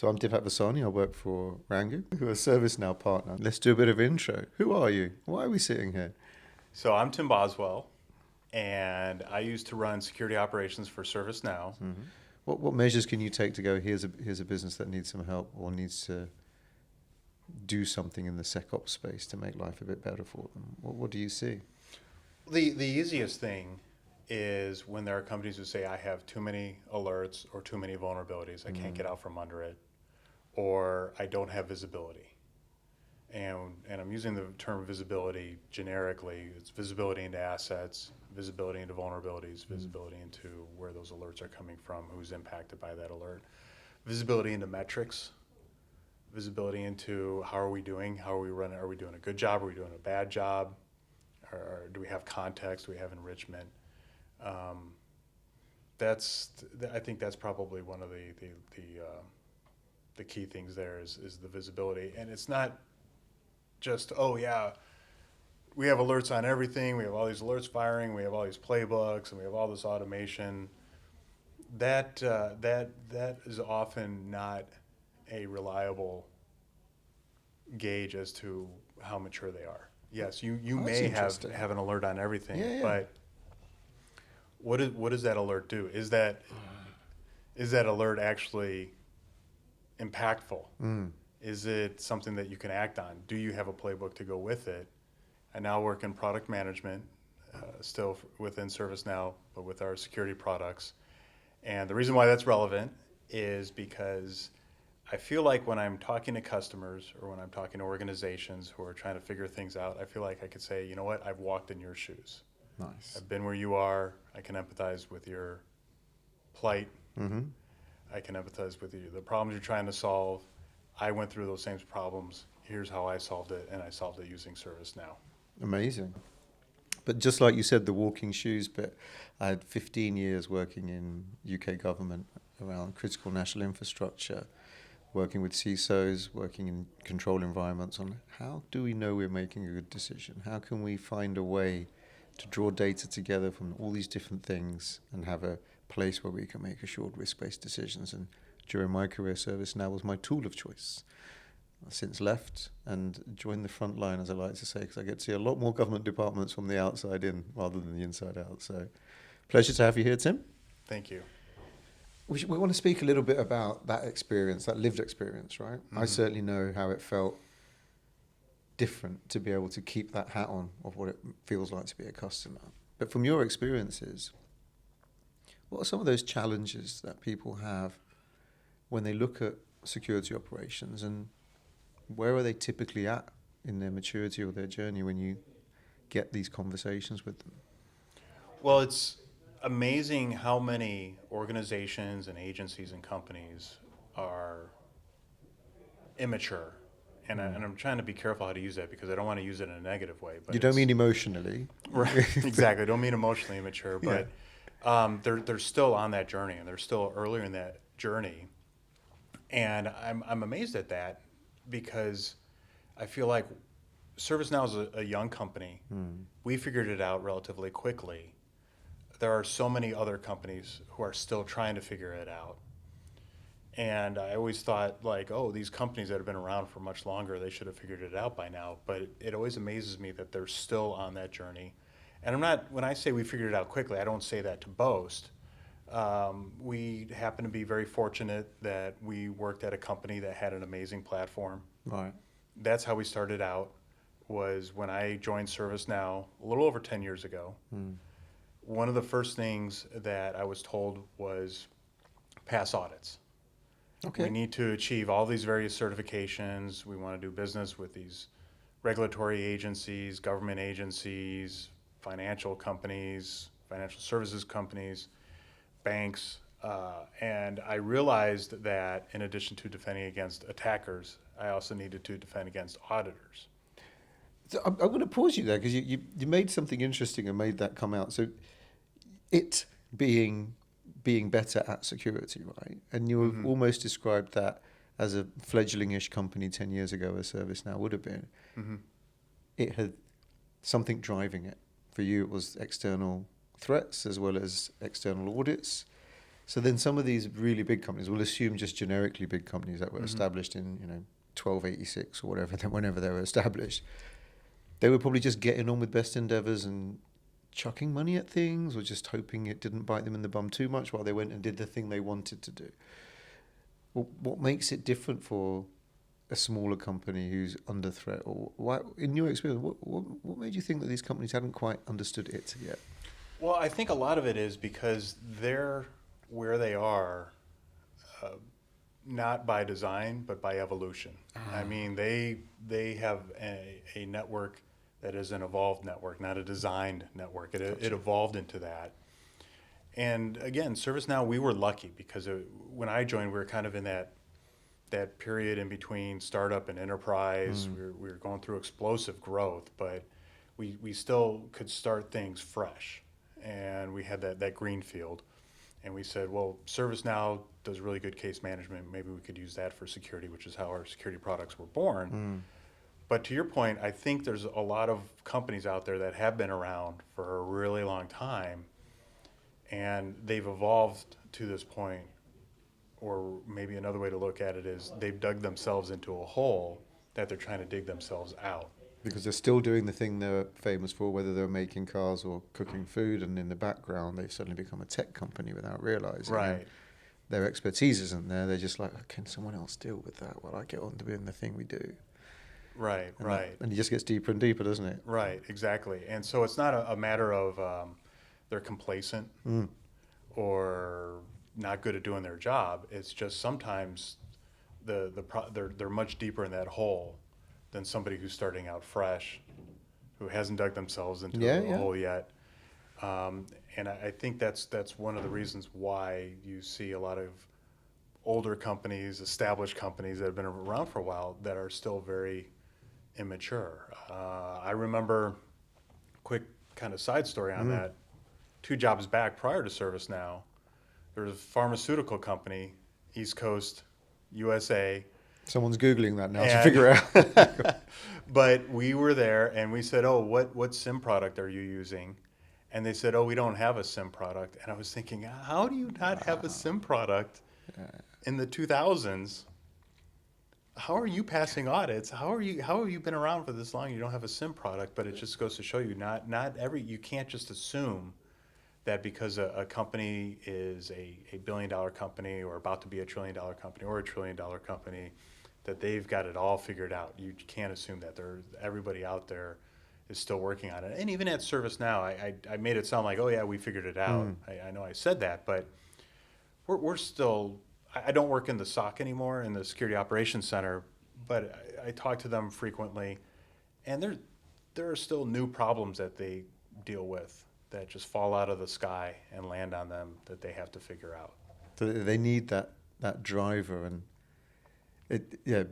So I'm Dipak Varsani. I work for Wrangu, who are a ServiceNow partner. Let's do a bit of intro. Who are you? Why are we sitting here? So I'm Tim Boswell, and I used to run security operations for ServiceNow. What measures can you take to go, here's a business that needs some help or needs to do something in the SecOps space to make life a bit better for them? What do you see? The easiest thing is when there are companies who say, I have too many alerts or too many vulnerabilities, I can't get out from under it, or I don't have visibility. And I'm using the term visibility generically. It's visibility into assets, visibility into vulnerabilities, visibility into where those alerts are coming from, who's impacted by that alert, visibility into metrics, visibility into how are we doing, how are we running, are we doing a good job, are we doing a bad job, or do we have context, do we have enrichment? I think that's probably one of the key things there is the visibility. And it's not just, oh yeah, we have alerts on everything, we have all these alerts firing, we have all these playbooks, and we have all this automation. That is often not a reliable gauge as to how mature they are. Yes, you may have an alert on everything, but what does that alert do? Is that alert actually impactful? Is it something that you can act on? Do you have a playbook to go with it? I now work in product management, still within ServiceNow, but with our security products. And the reason why that's relevant is because I feel like when I'm talking to customers or when I'm talking to organizations who are trying to figure things out, I feel like I could say, you know what, I've walked in your shoes. Nice. I've been where you are. I can empathize with your plight. I can empathize with you. The problems you're trying to solve, I went through those same problems. Here's how I solved it, and I solved it using ServiceNow. Amazing. But just like you said, the walking shoes bit, I had 15 years working in UK government around critical national infrastructure, working with CISOs, working in control environments on how do we know we're making a good decision? How can we find a way to draw data together from all these different things and have a place where we can make assured risk-based decisions? And during my career, ServiceNow was my tool of choice. I've since left and joined the front line, as I like to say, because I get to see a lot more government departments from the outside in rather than the inside out. So pleasure to have you here, Tim. Thank you. We want to speak a little bit about that experience, that lived experience, right? I certainly know how it felt different to be able to keep that hat on of what it feels like to be a customer. But from your experiences, what are some of those challenges that people have when they look at security operations, and where are they typically at in their maturity or their journey when you get these conversations with them? Well, it's amazing how many organizations and agencies and companies are immature. And I'm trying to be careful how to use that because I don't want to use it in a negative way. But you don't mean emotionally. Right, exactly. I don't mean emotionally immature, but they're still on that journey, and they're still earlier in that journey. And I'm amazed at that because I feel like ServiceNow is a young company. We figured it out relatively quickly. There are so many other companies who are still trying to figure it out. And I always thought, like, oh, these companies that have been around for much longer, they should have figured it out by now. But it always amazes me that they're still on that journey. And when I say we figured it out quickly, I don't say that to boast. We happen to be very fortunate that we worked at a company that had an amazing platform. Right. That's how we started out, was when I joined ServiceNow a little over 10 years ago. One of the first things that I was told was pass audits. Okay. We need to achieve all these various certifications. We want to do business with these regulatory agencies, government agencies, financial companies, financial services companies, banks. And I realized that in addition to defending against attackers, I also needed to defend against auditors. So I'm going to pause you there because you made something interesting and made that come out. So it being better at security, right? And you almost described that as a fledgling-ish company 10 years ago, as ServiceNow would have been. It had something driving it. For you, it was external threats as well as external audits. So then some of these really big companies, we'll assume just generically big companies that were established in 1286 or whatever, whenever they were established, they were probably just getting on with best endeavors and chucking money at things, or just hoping it didn't bite them in the bum too much while they went and did the thing they wanted to do. Well, what makes it different for a smaller company who's under threat? Or why, in your experience, what made you think that these companies hadn't quite understood it yet? Well, I think a lot of it is because they're where they are, not by design, but by evolution. I mean, they have a network that is an evolved network, not a designed network. It evolved into that. And again, ServiceNow, we were lucky because when I joined, we were kind of in that period in between startup and enterprise. We were going through explosive growth, but we still could start things fresh. And we had that green field. And we said, well, ServiceNow does really good case management. Maybe we could use that for security, which is how our security products were born. But to your point, I think there's a lot of companies out there that have been around for a really long time, and they've evolved to this point. Or maybe another way to look at it is they've dug themselves into a hole that they're trying to dig themselves out. Because they're still doing the thing they're famous for, whether they're making cars or cooking food, and in the background they've suddenly become a tech company without realizing. Right. Their expertise isn't there. They're just like, can someone else deal with that while I get on to doing the thing we do? Right, right. And it just gets deeper and deeper, doesn't it? Right, exactly. And so it's not a matter of they're complacent or not good at doing their job. It's just sometimes they're much deeper in that hole than somebody who's starting out fresh, who hasn't dug themselves into a hole yet. And I think that's one of the reasons why you see a lot of older companies, established companies that have been around for a while that are still very immature. I remember, quick kind of side story on that, 2 jobs back prior to ServiceNow, there was a pharmaceutical company, East Coast, USA. Someone's Googling that now to figure out. But we were there and we said, oh, what SIM product are you using? And they said, oh, we don't have a SIM product. And I was thinking, how do you not have a SIM product in the 2000s? How are you passing audits? How have you been around for this long? You don't have a SIM product, but it just goes to show you you can't just assume that because a company is a $1 billion company or about to be a $1 trillion company or a $1 trillion company, that they've got it all figured out. You can't assume that. Everybody out there is still working on it. And even at ServiceNow, I made it sound like, oh yeah, we figured it out. I know I said that, but we're still, I don't work in the SOC anymore, in the Security Operations Center, but I talk to them frequently, and there are still new problems that they deal with that just fall out of the sky and land on them that they have to figure out. So they need that driver, and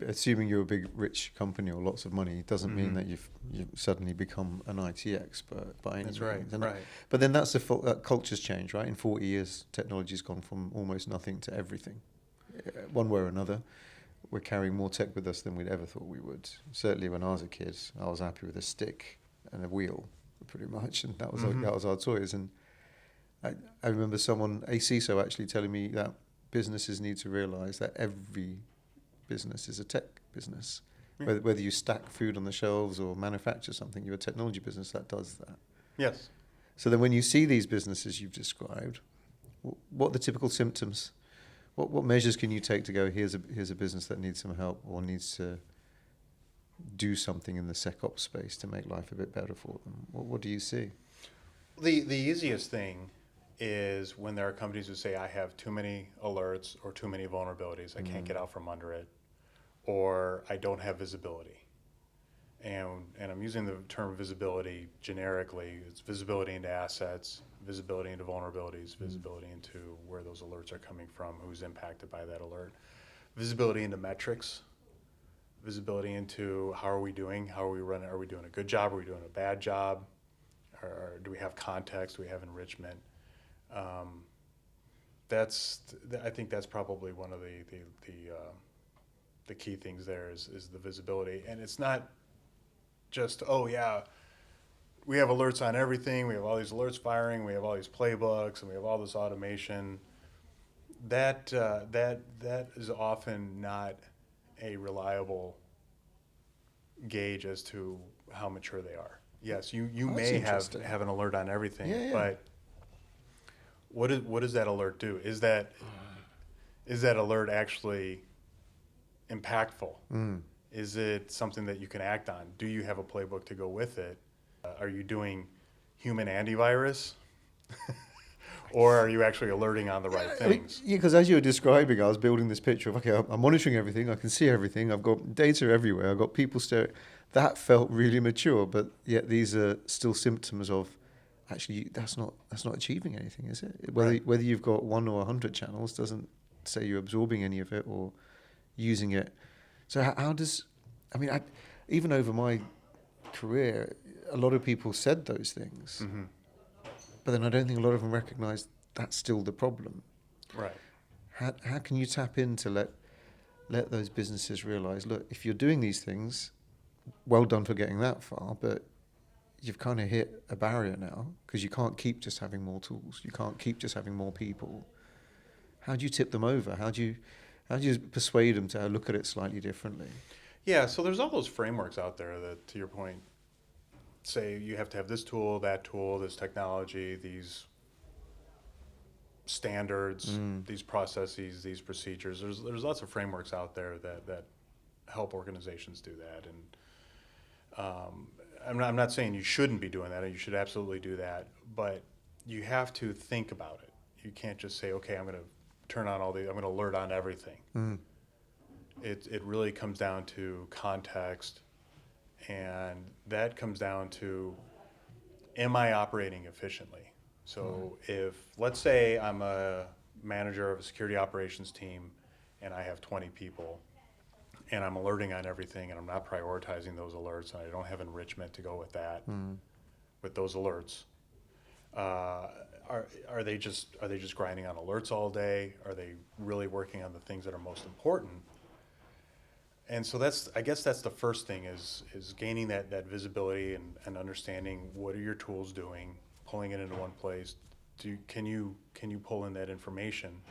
assuming you're a big rich company or lots of money doesn't mean that you've suddenly become an IT expert by any means. That's right. But then that's that culture's changed, right? In 40 years, technology's gone from almost nothing to everything, one way or another. We're carrying more tech with us than we'd ever thought we would. Certainly, when I was a kid, I was happy with a stick and a wheel, pretty much, and that was our toys. And I remember a CISO actually telling me that businesses need to realize that every business is a tech business. Whether you stack food on the shelves or manufacture something, you're a technology business that does that. Yes. So then when you see these businesses you've described, what are the typical symptoms? What measures can you take to go, here's a business that needs some help or needs to do something in the SecOps space to make life a bit better for them? What do you see? The easiest thing is when there are companies who say, I have too many alerts or too many vulnerabilities, I can't get out from under it, or I don't have visibility. And I'm using the term visibility generically. It's visibility into assets, visibility into vulnerabilities, visibility into where those alerts are coming from, who's impacted by that alert, visibility into metrics, visibility into how are we doing, how are we running, are we doing a good job, are we doing a bad job, or do we have context, do we have enrichment? I think that's probably one of the key things there is the visibility. And it's not just, oh yeah, we have alerts on everything, we have all these alerts firing, we have all these playbooks, and we have all this automation. that is often not a reliable gauge as to how mature they are. Yes, you Oh, that's may interesting. have an alert on everything, Yeah, yeah. but what does that alert do? Is that alert actually impactful? Mm. Is it something that you can act on? Do you have a playbook to go with it? Are you doing human antivirus? Or are you actually alerting on the right I mean, things? yeah, because as you were describing, I was building this picture of, okay, I'm monitoring everything, I can see everything, I've got data everywhere, I've got people staring. That felt really mature, but yet these are still symptoms of actually that's not achieving anything, is it? Right. Whether you've got 1 or 100 channels doesn't say you're absorbing any of it or using it. So how does, I mean, even over my career, a lot of people said those things, Mm-hmm. but then I don't think a lot of them recognise that's still the problem. Right. How can you tap in to let those businesses realise, look, if you're doing these things, well done for getting that far, but you've kind of hit a barrier now because you can't keep just having more tools. You can't keep just having more people. How do you tip them over? How do you persuade them to look at it slightly differently? Yeah, so there's all those frameworks out there that, to your point, say you have to have this tool, this technology, these standards, these processes, these procedures. There's lots of frameworks out there that help organizations do that. And I'm not saying you shouldn't be doing that, and you should absolutely do that, but you have to think about it. You can't just say, okay, I'm going to turn on I'm going to alert on everything. Mm. It really comes down to context, and that comes down to, am I operating efficiently? So if, let's say I'm a manager of a security operations team and I have 20 people and I'm alerting on everything and I'm not prioritizing those alerts and I don't have enrichment to go with that, with those alerts, are they just grinding on alerts all day? Are they really working on the things that are most important? And so I guess that's the first thing is gaining that visibility and understanding what are your tools doing, pulling it into one place. Can you pull in that information?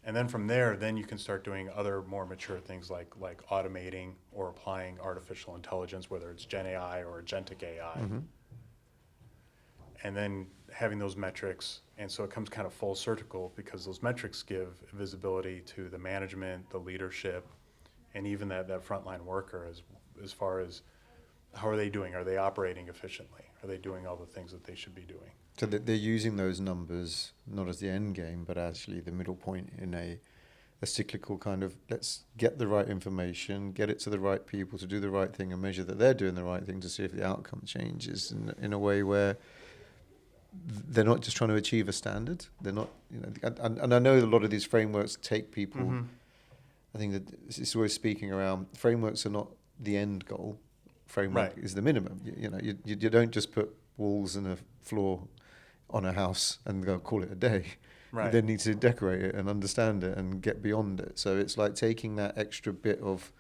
And then from there, then you can start doing other more mature things like automating or applying artificial intelligence, whether it's Gen AI or agentic AI. Mm-hmm. And then having those metrics, and so it comes kind of full circle because those metrics give visibility to the management, the leadership, and even that frontline worker as far as how are they doing? Are they operating efficiently? Are they doing all the things that they should be doing? So they're using those numbers not as the end game, but actually the middle point in a cyclical kind of, let's get the right information, get it to the right people to do the right thing and measure that they're doing the right thing to see if the outcome changes in a way where they're not just trying to achieve a standard. They're not, and I know a lot of these frameworks take people, Mm-hmm. I think that it's always speaking around, frameworks are not the end goal. Framework Right. is the minimum. You don't just put walls and a floor on a house and go call it a day. Right. You then need to decorate it and understand it and get beyond it. So it's like taking that extra bit of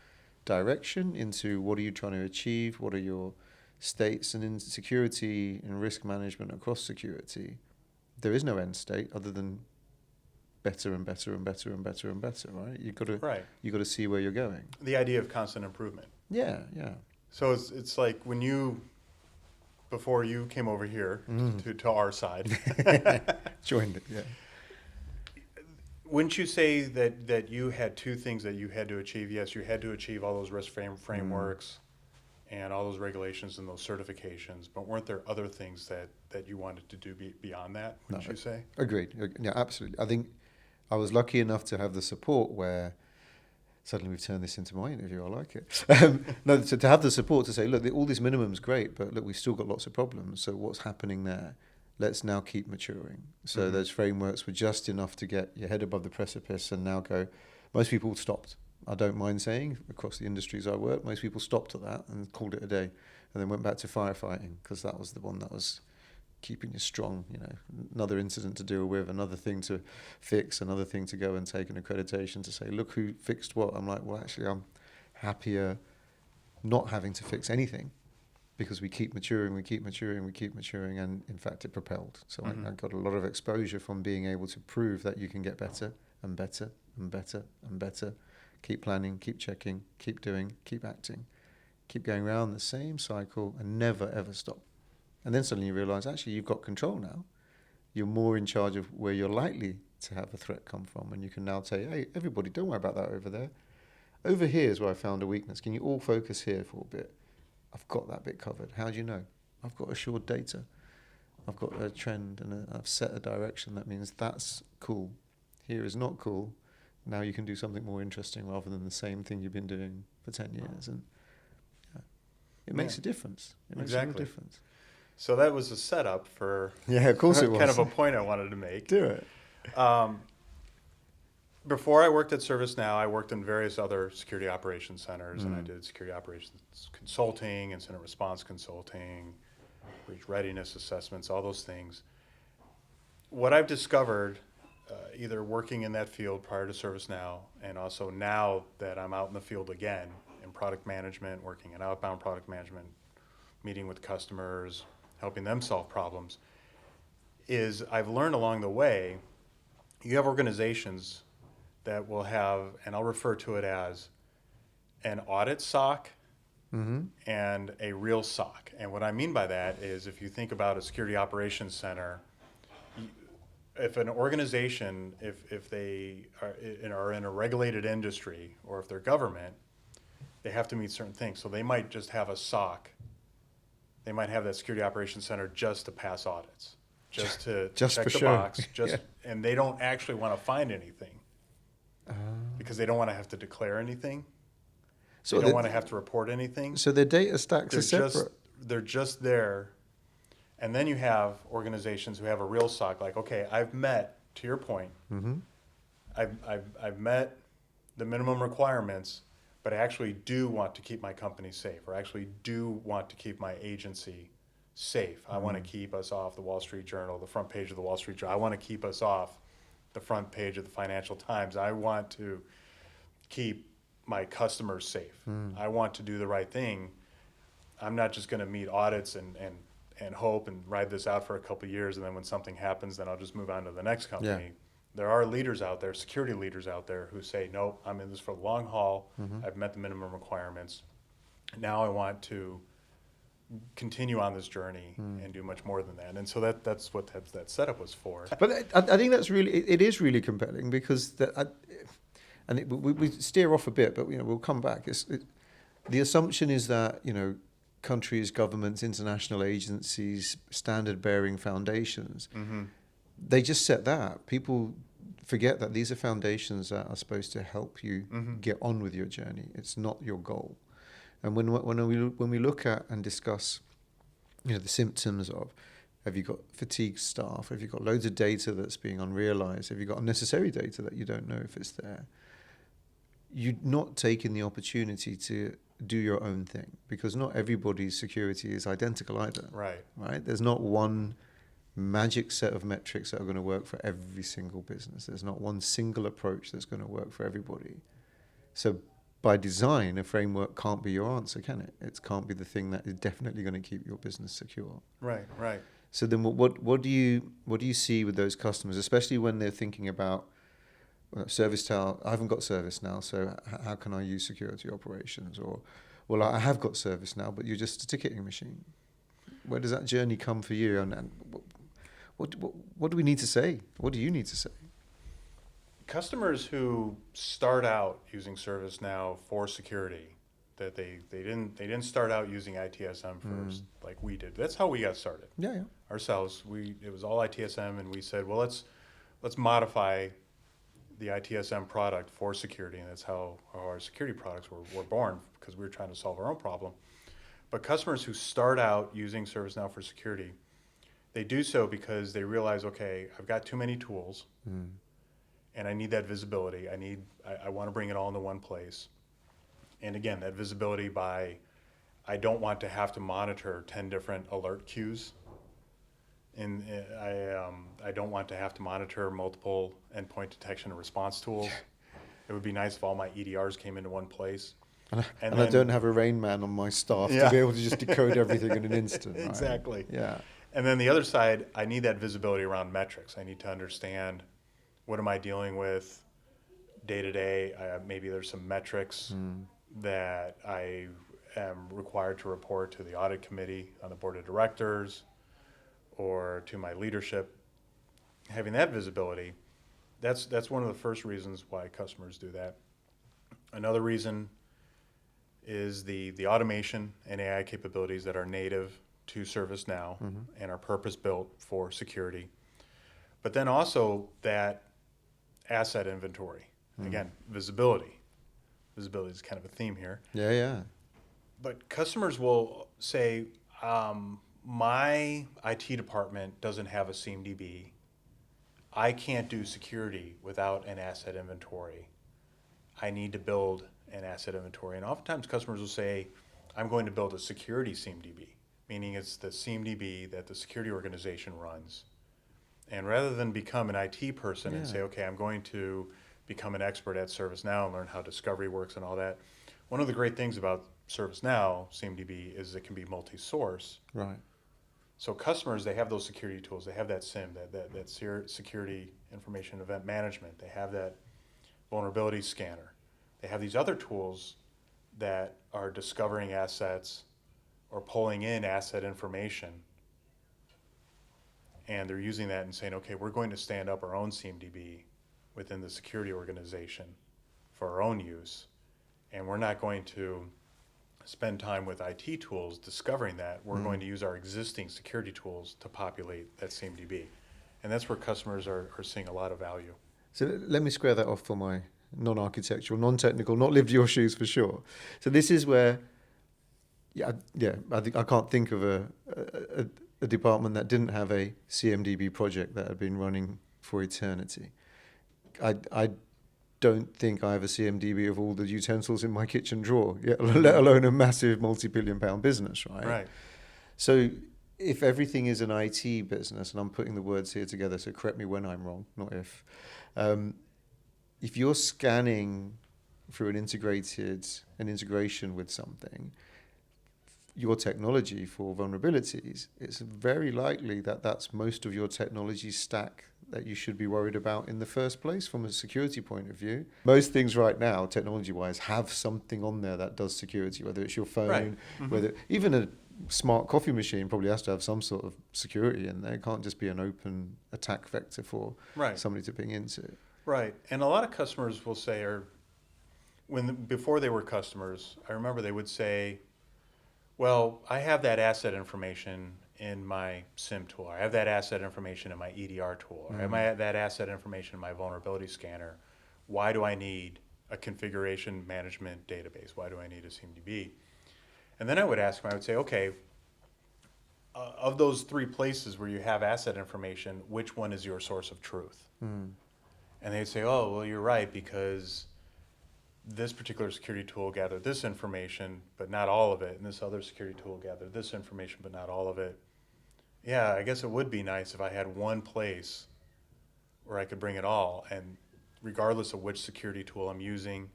direction into what are you trying to achieve, what are your states, and in security and risk management across security, there is no end state other than better and better and better and better and better, right? You've got to see where you're going. The idea of constant improvement. Yeah. So it's like before you came over here to our side. Joined it, yeah. Wouldn't you say that you had two things that you had to achieve? Yes, you had to achieve all those risk frameworks and all those regulations and those certifications, but weren't there other things that you wanted to do beyond that, wouldn't you say? Agreed. Yeah, absolutely. I think I was lucky enough to have the support where suddenly we've turned this into my interview. I like it. No, to have the support to say, look, all this minimum's great, but look, we've still got lots of problems. So what's happening there? Let's now keep maturing. So those frameworks were just enough to get your head above the precipice and now go. Most people stopped. I don't mind saying, across the industries I work, most people stopped at that and called it a day and then went back to firefighting because that was the one that was keeping you strong, another incident to deal with, another thing to fix, another thing to go and take an accreditation to say, look who fixed what. I'm like, well, actually, I'm happier not having to fix anything because we keep maturing, and in fact it propelled. So I got a lot of exposure from being able to prove that you can get better and better and better and better. Keep planning, keep checking, keep doing, keep acting, keep going around the same cycle and never ever stop. And then suddenly you realize actually you've got control now. You're more in charge of where you're likely to have a threat come from, and you can now say, hey, everybody, don't worry about that over there. Over here is where I found a weakness. Can you all focus here for a bit? I've got that bit covered. How do you know? I've got assured data. I've got a trend and I've set a direction. That means that's cool. Here is not cool. Now you can do something more interesting rather than the same thing you've been doing for 10 years. And it makes a difference. It makes a real difference. So that was a setup for of course it was. kind of a point I wanted to make. Do it. Before I worked at ServiceNow, I worked in various other security operations centers, and I did security operations consulting, incident response consulting, breach readiness assessments, all those things. What I've discovered, either working in that field prior to ServiceNow, and also now that I'm out in the field again in product management, working in outbound product management, meeting with customers, helping them solve problems, is I've learned along the way, you have organizations that will have, and I'll refer to it as an audit SOC and a real SOC. And what I mean by that is if you think about a security operations center, if an organization, if they are in a regulated industry or if they're government, they have to meet certain things. So they might just have a SOC. They might have that security operations center just to pass audits, just to check the box, and they don't actually want to find anything because they don't want to have to declare anything. So they don't want to have to report anything. So their data stacks are separate. They're just there. And then you have organizations who have a real SOC, like, okay, I've met, to your point, I've met the minimum requirements, but I actually do want to keep my company safe, or actually do want to keep my agency safe. I want to keep us off the Wall Street Journal, the front page of the Wall Street Journal. I want to keep us off the front page of the Financial Times. I want to keep my customers safe. I want to do the right thing. I'm not just going to meet audits and hope and ride this out for a couple of years, and then when something happens, then I'll just move on to the next company. Yeah. There are leaders out there, security leaders out there, who say, nope, I'm in this for the long haul. I've met the minimum requirements. Now I want to continue on this journey and do much more than that. And so that's what that setup was for. But I think that's really, it is really compelling because we steer off a bit, but we'll come back. The assumption is that countries, governments, international agencies, standard-bearing foundations, they just set that. People forget that these are foundations that are supposed to help you get on with your journey. It's not your goal. And when we look at and discuss, the symptoms of, have you got fatigued staff? Have you got loads of data that's being unrealized? Have you got unnecessary data that you don't know if it's there? You're not taking the opportunity to do your own thing, because not everybody's security is identical either. Right? There's not one magic set of metrics that are going to work for every single business. There's not one single approach that's going to work for everybody. So by design, a framework can't be your answer, can it? It can't be the thing that is definitely going to keep your business secure. Right. So then what do you see with those customers, especially when they're thinking about ServiceNow? I haven't got ServiceNow, so how can I use security operations? Or, well, I have got ServiceNow, but you're just a ticketing machine. Where does that journey come for you? And what do we need to say? What do you need to say? Customers who start out using ServiceNow for security, that they didn't start out using ITSM first like we did. That's how we got started. Yeah. Ourselves, it was all ITSM, and we said, well, let's modify the ITSM product for security, and that's how our security products were born, because we were trying to solve our own problem. But customers who start out using ServiceNow for security, they do so because they realize, okay, I've got too many tools, and I need that visibility. I want to bring it all into one place. And again, that visibility I don't want to have to monitor 10 different alert queues. And I don't want to have to monitor multiple endpoint detection and response tools. It would be nice if all my EDRs came into one place. And I then- don't have a Rain Man on my staff Yeah. to be able to just decode everything in an instant. Right? Exactly. Yeah. And then the other side, I need that visibility around metrics. I need to understand what am I dealing with day to day. Maybe there's some metrics that I am required to report to the audit committee on the board of directors or to my leadership. Having that visibility, that's one of the first reasons why customers do that. Another reason is the automation and AI capabilities that are native to ServiceNow and are purpose-built for security. But then also that asset inventory. Again, visibility. Visibility is kind of a theme here. Yeah, yeah. But customers will say, my IT department doesn't have a CMDB. I can't do security without an asset inventory. I need to build an asset inventory. And oftentimes customers will say, I'm going to build a security CMDB, meaning it's the CMDB that the security organization runs. And rather than become an IT person and say, okay, I'm going to become an expert at ServiceNow and learn how discovery works and all that, one of the great things about ServiceNow CMDB is it can be multi-source. Right. So customers, they have those security tools. They have that SIM, that security information event management. They have that vulnerability scanner. They have these other tools that are discovering assets or pulling in asset information. And they're using that and saying, okay, we're going to stand up our own CMDB within the security organization for our own use. And we're not going to spend time with IT tools discovering that. We're going to use our existing security tools to populate that CMDB. And that's where customers are seeing a lot of value. So let me square that off for my non-architectural, non-technical, not lived your shoes for sure. So this is where, I can't think of a department that didn't have a CMDB project that had been running for eternity. I don't think I have a CMDB of all the utensils in my kitchen drawer, let alone a massive multi-billion-pound business, right? Right. So if everything is an IT business, and I'm putting the words here together, so correct me when I'm wrong, not if you're scanning through an integration with something, your technology for vulnerabilities, it's very likely that that's most of your technology stack that you should be worried about in the first place from a security point of view. Most things right now, technology-wise, have something on there that does security, whether it's your phone, Right. whether even a smart coffee machine probably has to have some sort of security in there. It can't just be an open attack vector for somebody to ping into. Right. And a lot of customers will say, before they were customers, I remember they would say, well, I have that asset information in my SIM tool. I have that asset information in my EDR tool. I have that asset information in my vulnerability scanner. Why do I need a configuration management database? Why do I need a CMDB? And then I would ask them, I would say, okay, of those three places where you have asset information, which one is your source of truth? And they'd say, oh, well, you're right, because this particular security tool gathered this information, but not all of it, and this other security tool gathered this information, but not all of it. Yeah, I guess it would be nice if I had one place where I could bring it all, and regardless of which security tool I'm using,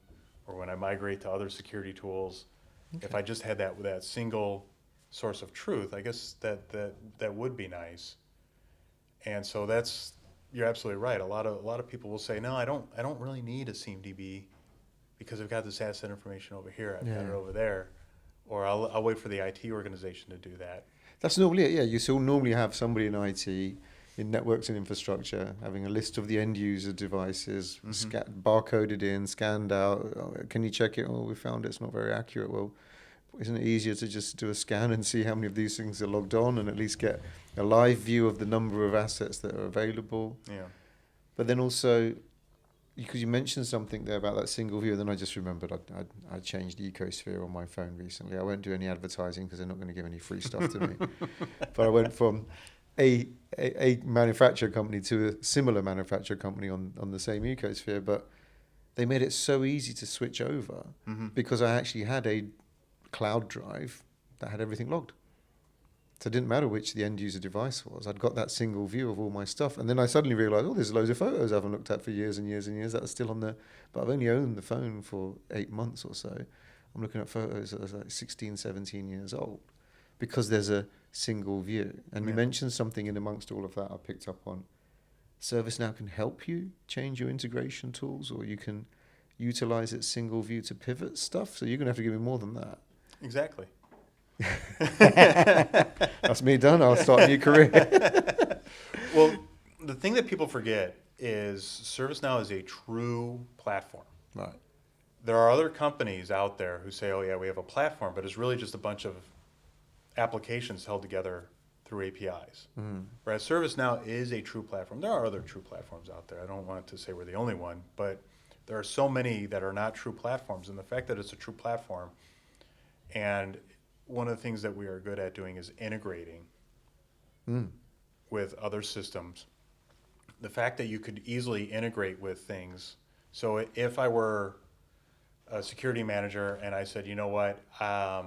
or when I migrate to other security tools, if I just had that single source of truth, I guess that would be nice. And so you're absolutely right. A lot of people will say, no, I don't really need a CMDB because I've got this asset information over here, I've got it over there, or I'll wait for the IT organization to do that. That's normally it, yeah. You still normally have somebody in IT, in networks and infrastructure, having a list of the end user devices, barcoded in, scanned out. Oh, can you check it? Oh, we found it's not very accurate. Well, isn't it easier to just do a scan and see how many of these things are logged on and at least get a live view of the number of assets that are available? Yeah. But then also, because you mentioned something there about that single view, then I just remembered I changed Ecosphere on my phone recently. I won't do any advertising because they're not going to give any free stuff to me. But I went from a manufacturer company to a similar manufacturer company on the same Ecosphere, but they made it so easy to switch over because I actually had a cloud drive that had everything logged. So it didn't matter which the end user device was. I'd got that single view of all my stuff. And then I suddenly realized, there's loads of photos I haven't looked at for years and years and years that are still on there. But I've only owned the phone for 8 months or so. I'm looking at photos that are like 16, 17 years old because there's a single view. And you mentioned something in amongst all of that I picked up on. ServiceNow can help you change your integration tools, or you can utilize its single view to pivot stuff. So you're going to have to give me more than that. Exactly. That's me done. I'll start a new career. Well, the thing that people forget is ServiceNow is a true platform. Right. There are other companies out there who say, oh yeah, we have a platform, but it's really just a bunch of applications held together through APIs. Whereas ServiceNow is a true platform. There are other true platforms out there. I don't want to say we're the only one, but there are so many that are not true platforms. And the fact that it's a true platform, and one of the things that we are good at doing is integrating with other systems. The fact that you could easily integrate with things. So if I were a security manager and I said, you know what, our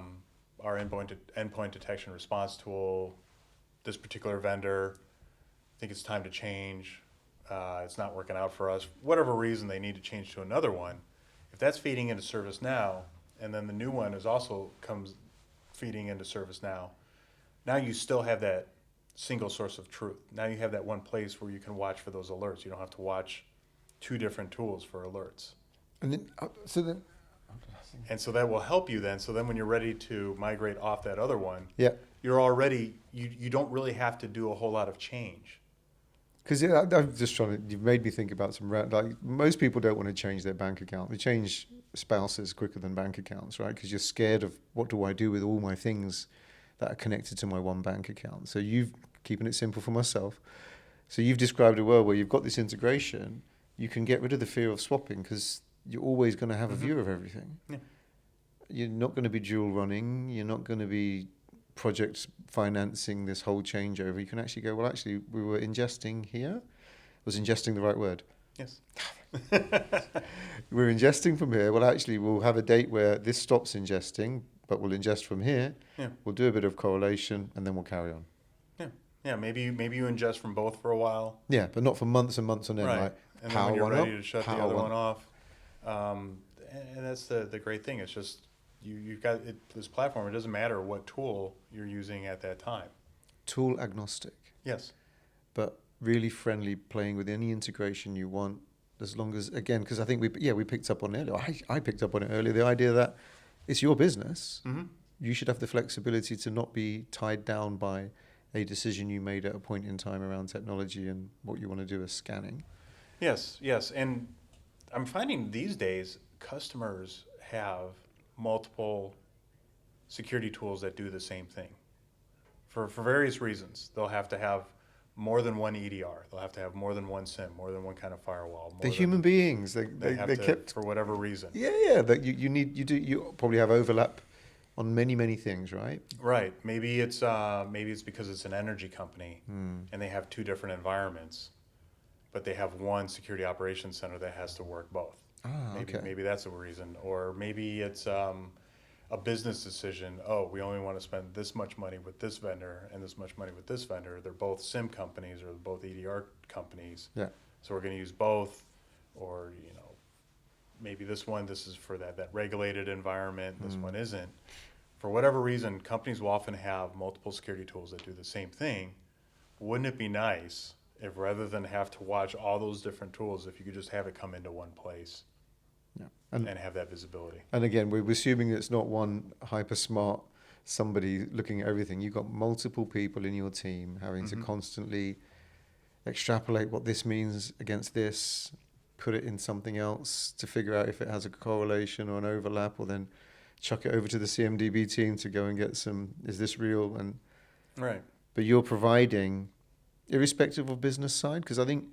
endpoint detection response tool, this particular vendor, I think it's time to change. It's not working out for us. Whatever reason they need to change to another one. If that's feeding into ServiceNow, and then the new one is also comes feeding into ServiceNow, now you still have that single source of truth. Now you have that one place where you can watch for those alerts. You don't have to watch two different tools for alerts. And then, and so that will help you then. So then when you're ready to migrate off that other one, yeah, you're already, you don't really have to do a whole lot of change. Because I'm just trying to, you've made me think about like most people don't want to change their bank account. They change spouses quicker than bank accounts, right? Because you're scared of what do I do with all my things that are connected to my one bank account. So you've, keeping it simple for myself, so you've described a world where you've got this integration, you can get rid of the fear of swapping because you're always going to have a view of everything. Yeah. You're not going to be dual running. You're not going to be project financing this whole changeover. You can actually go, well, actually, we were ingesting here. Was ingesting the right word? Yes. We're ingesting from here. Well, actually, we'll have a date where this stops ingesting, but we'll ingest from here. Yeah. We'll do a bit of correlation, and then we'll carry on. Yeah. Yeah. Maybe you ingest from both for a while. Yeah, but not for months and months on end. Right. Like, and then when you're ready to shut the other one off. And that's the great thing. It's just you've got this platform. It doesn't matter what tool you're using at that time. Tool agnostic. Yes. But really friendly, playing with any integration you want, as long as, again, because I think we picked up on it earlier. I picked up on it earlier, the idea that it's your business. Mm-hmm. You should have the flexibility to not be tied down by a decision you made at a point in time around technology and what you want to do as scanning. Yes. And I'm finding these days customers have multiple security tools that do the same thing for various reasons. They'll have to have more than one EDR. They'll have to have more than one SIM, more than one kind of firewall. They're human beings. They kept for whatever reason. Yeah. That you probably have overlap on many things, right? Right. Maybe it's because it's an energy company and they have two different environments, but they have one security operations center that has to work both. Maybe that's a reason. Or maybe it's a business decision. Oh, we only want to spend this much money with this vendor and this much money with this vendor. They're both SIM companies or they're both EDR companies. Yeah. So we're going to use both. Or, maybe this is for that regulated environment. This one isn't. For whatever reason, companies will often have multiple security tools that do the same thing. Wouldn't it be nice if rather than have to watch all those different tools, if you could just have it come into one place and have that visibility? And again, we're assuming it's not one hyper smart somebody looking at everything. You've got multiple people in your team having to constantly extrapolate what this means against this, put it in something else to figure out if it has a correlation or an overlap, or then chuck it over to the CMDB team to go and get some, is this real? And right. But you're providing, irrespective of business side, because I think,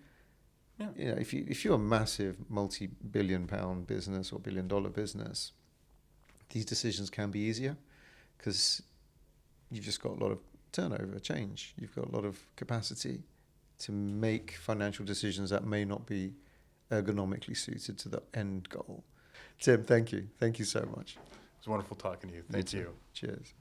if you're a massive multi-billion-pound business or billion-dollar business, these decisions can be easier because you've just got a lot of turnover, change. You've got a lot of capacity to make financial decisions that may not be ergonomically suited to the end goal. Tim, thank you. Thank you so much. It's wonderful talking to you. Thank you. Cheers.